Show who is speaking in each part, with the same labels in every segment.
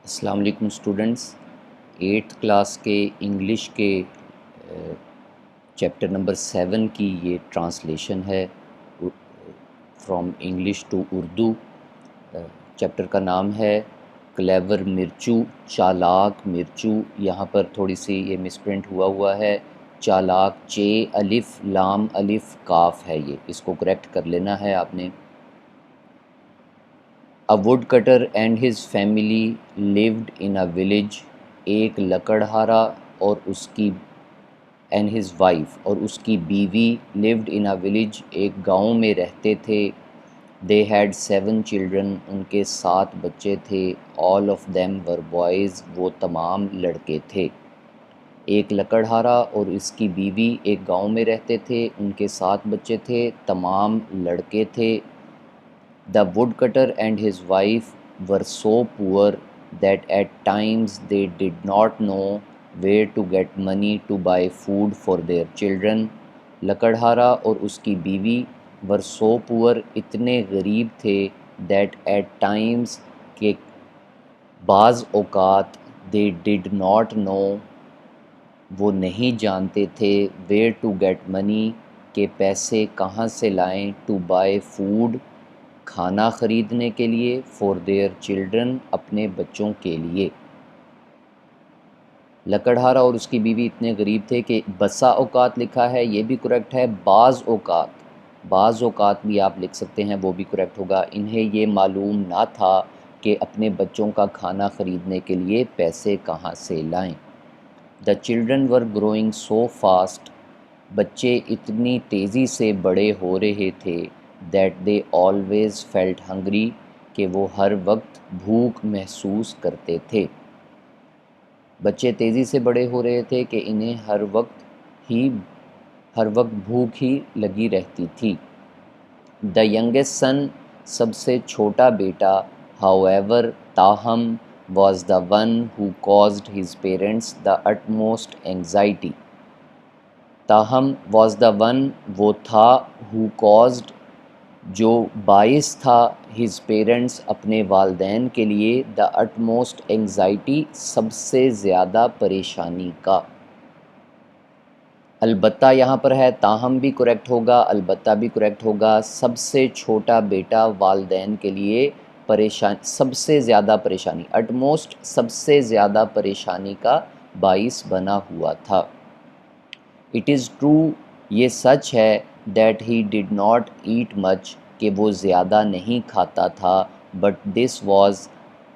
Speaker 1: السلام علیکم students, 8th class کے انگلش کے چیپٹر نمبر 7 کی یہ ٹرانسلیشن ہے from English to Urdu. Chapter کا نام ہے کلیور مرچو، چالاک مرچو۔ یہاں پر تھوڑی سی یہ مس پرنٹ ہوا ہے، چالاک چے الف لام الف کاف ہے، یہ اس کو کریکٹ کر لینا ہے آپ نے۔ A woodcutter and his family lived in a village. ایک لکڑہارا اور اس کی and his wife اور اس کی بیوی lived in a village ایک گاؤں میں رہتے تھے۔ They had 7 children. ان کے 7 بچے تھے۔ All of them were boys. وہ تمام لڑکے تھے۔ ایک لکڑہارا اور اس کی بیوی ایک گاؤں میں رہتے تھے، ان کے 7 بچے تھے، تمام لڑکے تھے۔ The woodcutter and his wife were so poor that at times they did not know where to get money to buy food for their children. لکڑہارا اور اس کی بیوی were so poor، اتنے غریب تھے that at times کہ بعض اوقات they did not know وہ نہیں جانتے تھے where to get money کہ پیسے کہاں سے لائیں to buy food کھانا خریدنے کے لیے for their children اپنے بچوں کے لیے۔ لکڑہارا اور اس کی بیوی اتنے غریب تھے کہ بسا اوقات لکھا ہے، یہ بھی کریکٹ ہے، بعض اوقات بھی آپ لکھ سکتے ہیں، وہ بھی کریکٹ ہوگا۔ انہیں یہ معلوم نہ تھا کہ اپنے بچوں کا کھانا خریدنے کے لیے پیسے کہاں سے لائیں۔ The children were growing so fast، بچے اتنی تیزی سے بڑے ہو رہے تھے that they always felt hungry کہ وہ ہر وقت بھوک محسوس کرتے تھے۔ بچے تیزی سے بڑے ہو رہے تھے کہ انہیں ہر وقت بھوک ہی لگی رہتی تھی۔ The youngest son سب سے چھوٹا بیٹا however تاہم was the one who caused his parents the utmost anxiety۔ تاہم was the one وہ تھا who caused جو باعث تھا his parents اپنے والدین کے لیے the utmost anxiety سب سے زیادہ پریشانی کا۔ البتہ یہاں پر ہے تاہم بھی کریکٹ ہوگا، البتہ بھی کریکٹ ہوگا۔ سب سے چھوٹا بیٹا والدین کے لیے سب سے زیادہ پریشانی utmost سب سے زیادہ پریشانی کا باعث بنا ہوا تھا۔ It is true یہ سچ ہے that he did not eat much کہ وہ زیادہ نہیں کھاتا تھا but this was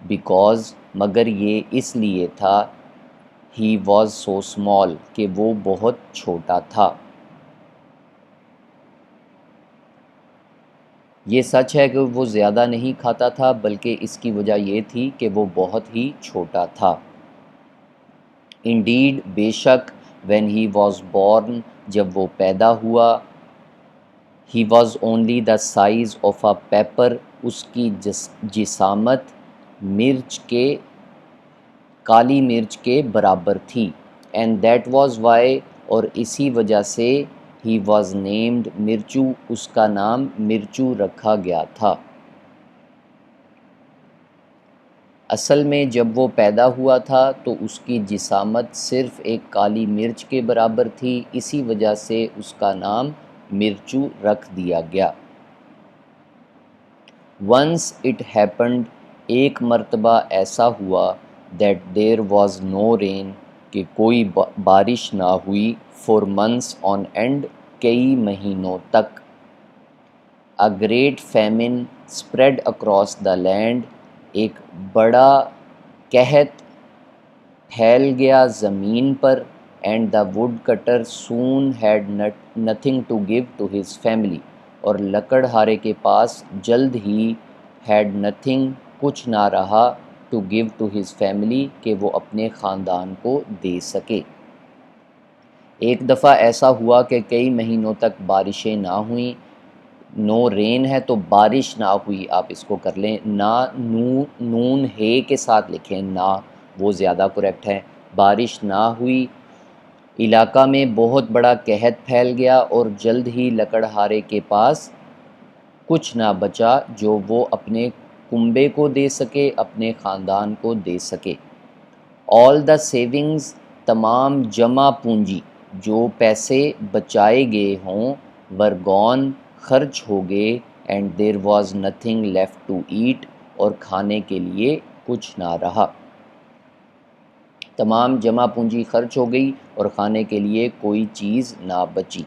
Speaker 1: because مگر یہ اس لیے تھا he was so small کہ وہ بہت چھوٹا تھا۔ یہ سچ ہے کہ وہ زیادہ نہیں کھاتا تھا بلکہ اس کی وجہ یہ تھی کہ وہ بہت ہی چھوٹا تھا۔ Indeed بے شک when he was born جب وہ پیدا ہوا he was only the size of a pepper اس کی جسامت کالی مرچ کے برابر تھی and that was why اور اسی وجہ سے he was named مرچو اس کا نام مرچو رکھا گیا تھا۔ اصل میں جب وہ پیدا ہوا تھا تو اس کی جسامت صرف ایک کالی مرچ کے برابر تھی، اسی وجہ سے اس کا نام مرچو رکھ دیا گیا۔ Once it happened ایک مرتبہ ایسا ہوا that there was no rain کہ کوئی بارش نہ ہوئی for months on end کئی مہینوں تک۔ A great famine spread across the land ایک بڑا قحط پھیل گیا زمین پر and the woodcutter soon had nothing to give to his family اور لکڑہارے کے پاس جلد ہی had nothing کچھ نہ رہا to give to his family کہ وہ اپنے خاندان کو دے سکے۔ ایک دفعہ ایسا ہوا کہ کئی مہینوں تک بارشیں نہ ہوئیں، نو رین ہے تو بارش نہ ہوئی، آپ اس کو کر لیں نہ نون ہے کے ساتھ لکھیں نہ، وہ زیادہ کریکٹ ہے۔ بارش نہ ہوئی، علاقہ میں بہت بڑا قحط پھیل گیا اور جلد ہی لکڑہارے کے پاس کچھ نہ بچا جو وہ اپنے کنبے کو دے سکے، اپنے خاندان کو دے سکے۔ آل دا سیونگز، تمام جمع پونجی، جو پیسے بچائے گئے ہوں، ور گون، خرچ ہو گئے، and there was nothing left to eat, اور کھانے کے لیے کچھ نہ رہا۔ تمام جمع پونجی خرچ ہو گئی اور کھانے کے لیے کوئی چیز نہ بچی۔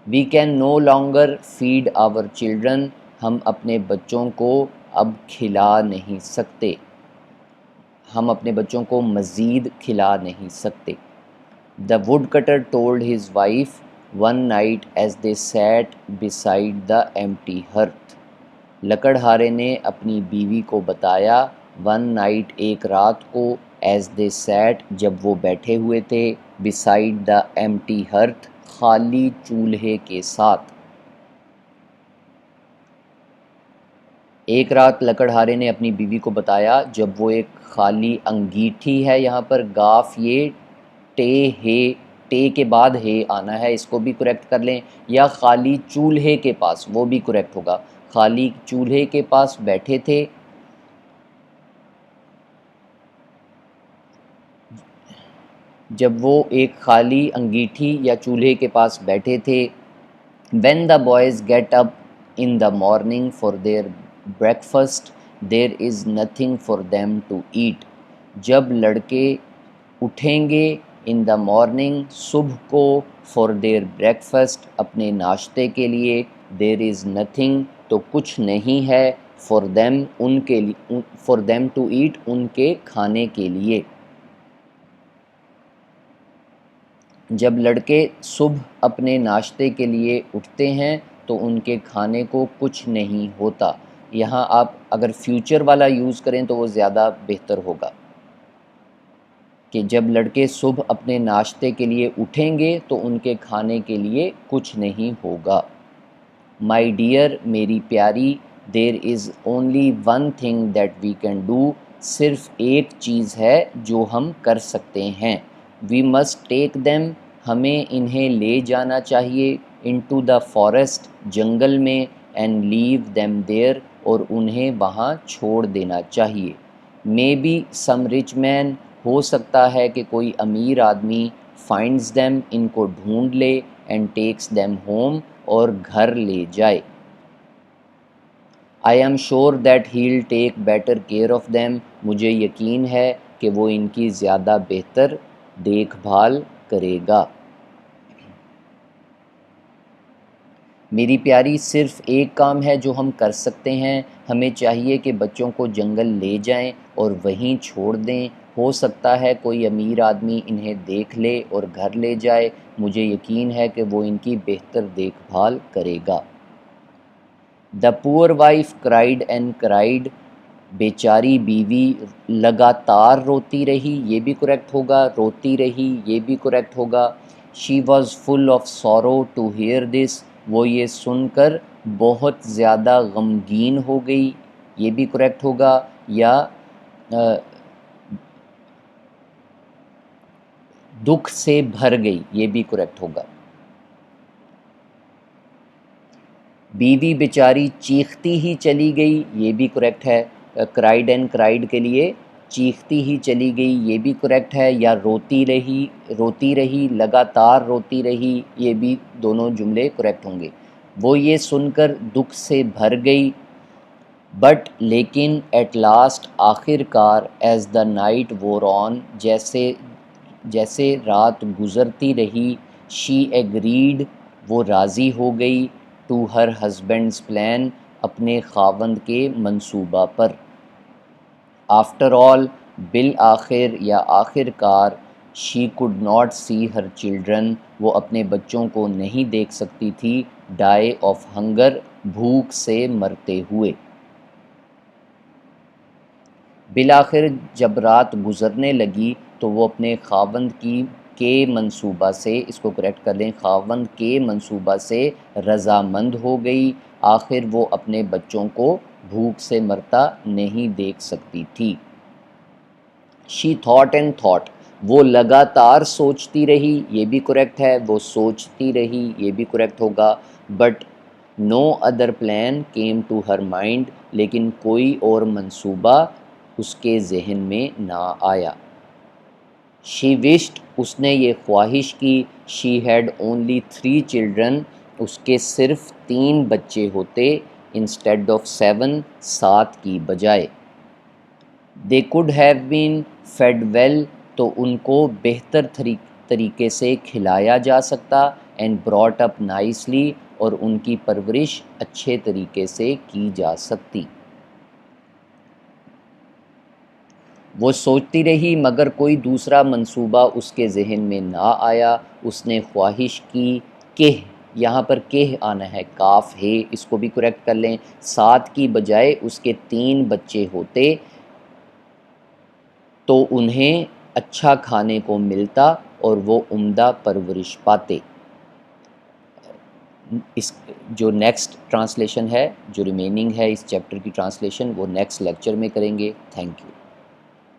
Speaker 1: We can no longer feed our children, ہم اپنے بچوں کو اب کھلا نہیں سکتے، ہم اپنے بچوں کو مزید کھلا نہیں سکتے۔ The woodcutter told his wife one night as they sat beside the empty hearth, لکڑہارے نے اپنی بیوی کو بتایا ون نائٹ، ایک رات کو، ایز دے سیٹ، جب وہ بیٹھے ہوئے تھے، beside دا ایمٹی ہرتھ، خالی چولہے کے ساتھ۔ ایک رات لکڑہارے نے اپنی بیوی کو بتایا جب وہ ایک خالی انگیٹھی ہے، یہاں پر گاف یہ ٹے ہے، ٹے کے بعد ہے آنا ہے، اس کو بھی کریکٹ کر لیں، یا خالی چولہے کے پاس، وہ بھی کریکٹ ہوگا۔ خالی چولہے کے پاس بیٹھے تھے، جب وہ ایک خالی انگیٹھی یا چولہے کے پاس بیٹھے تھے۔ When the boys get up in the morning for their breakfast, there is nothing for them to eat. جب لڑکے اٹھیں گے in the morning، صبح کو، for their breakfast، اپنے ناشتے کے لیے، there is nothing، تو کچھ نہیں ہے، for them، ان کے لیے، for them to eat، ان کے کھانے کے لیے۔ جب لڑکے صبح اپنے ناشتے کے لیے اٹھتے ہیں تو ان کے کھانے کو کچھ نہیں ہوتا۔ یہاں آپ اگر فیوچر والا یوز کریں تو وہ زیادہ بہتر ہوگا کہ جب لڑکے صبح اپنے ناشتے کے لیے اٹھیں گے تو ان کے کھانے کے لیے کچھ نہیں ہوگا۔ مائی ڈیئر، میری پیاری، there is only one thing that we can do, صرف ایک چیز ہے جو ہم کر سکتے ہیں۔ وی مسٹ ٹیک دیم، ہمیں انہیں لے جانا چاہیے، انٹو دا فارسٹ، جنگل میں، اینڈ لیو دیم دیر، اور انہیں وہاں چھوڑ دینا چاہیے۔ مے بی سم رچ مین، ہو سکتا ہے کہ کوئی امیر آدمی، فائنڈز دیم، ان کو ڈھونڈ لے، اینڈ ٹیکس دیم ہوم، اور گھر لے جائے۔ I am sure that he'll take better care of them, مجھے یقین ہے کہ وہ ان کی زیادہ بہتر دیکھ بھال کرے گا۔ میری پیاری، صرف ایک کام ہے جو ہم کر سکتے ہیں، ہمیں چاہیے کہ بچوں کو جنگل لے جائیں اور وہیں چھوڑ دیں، ہو سکتا ہے کوئی امیر آدمی انہیں دیکھ لے اور گھر لے جائے، مجھے یقین ہے کہ وہ ان کی بہتر دیکھ بھال کرے گا۔ دا پور وائف کرائڈ اینڈ کرائڈ، بیچاری بیوی لگاتار روتی رہی، یہ بھی کریکٹ ہوگا، روتی رہی، یہ بھی کریکٹ ہوگا۔ She was full of sorrow to hear this, وہ یہ سن کر بہت زیادہ غمگین ہو گئی، یہ بھی کریکٹ ہوگا، یا دکھ سے بھر گئی، یہ بھی کریکٹ ہوگا۔ بیوی بیچاری چیختی ہی چلی گئی، یہ بھی کریکٹ ہے، کرائڈ اینڈ کرائڈ کے لیے چیختی ہی چلی گئی، یہ بھی کریکٹ ہے، یا روتی رہی لگاتار روتی رہی، یہ بھی دونوں جملے کریکٹ ہوں گے۔ وہ یہ سن کر دکھ سے بھر گئی، بٹ لیکن، ایٹ لاسٹ، آخر کار، ایز دا نائٹ وور آن، جیسے رات گزرتی رہی، شی ایگریڈ، وہ راضی ہو گئی، ٹو ہر ہسبینڈز پلان، اپنے خاوند کے منصوبہ پر۔ آفٹر آل، بالآخر یا آخر کار، she could not see her children, وہ اپنے بچوں کو نہیں دیکھ سکتی تھی، ڈائی آف ہنگر، بھوک سے مرتے ہوئے۔ بالآخر جب رات گزرنے لگی تو وہ اپنے خاوند کے منصوبہ سے، اس کو کریکٹ کر لیں، خاوند کے منصوبہ سے رضامند ہو گئی، آخر وہ اپنے بچوں کو بھوک سے مرتا نہیں دیکھ سکتی تھی۔ شی تھاٹ اینڈ تھاٹ، وہ لگاتار سوچتی رہی، یہ بھی کریکٹ ہے، وہ سوچتی رہی، یہ بھی کریکٹ ہوگا، but no other plan came to her mind, لیکن کوئی اور منصوبہ اس کے ذہن میں نہ آیا. شی وشڈ، اس نے یہ خواہش کی. شی ہیڈ اونلی 3 چلڈرن، اس کے صرف 3 بچے ہوتے. انسٹیڈ آف 7، 7 کی بجائے. They could have been fed well, تو ان کو بہتر طریقے سے کھلایا جا سکتا. اینڈ براٹ اپ نائسلی، اور ان کی پرورش اچھے طریقے سے کی جا سکتی. وہ سوچتی رہی مگر کوئی دوسرا منصوبہ اس کے ذہن میں نہ آیا. اس نے خواہش کی کہ، یہاں پر کہ آنا ہے، کاف ہے، اس کو بھی کریکٹ کر لیں. 7 کی بجائے اس کے 3 بچے ہوتے تو انہیں اچھا کھانے کو ملتا اور وہ عمدہ پرورش پاتے. اس جو نیکسٹ ٹرانسلیشن ہے، جو ریمیننگ ہے اس چیپٹر کی ٹرانسلیشن، وہ نیکسٹ لیکچر میں کریں گے. Thank you.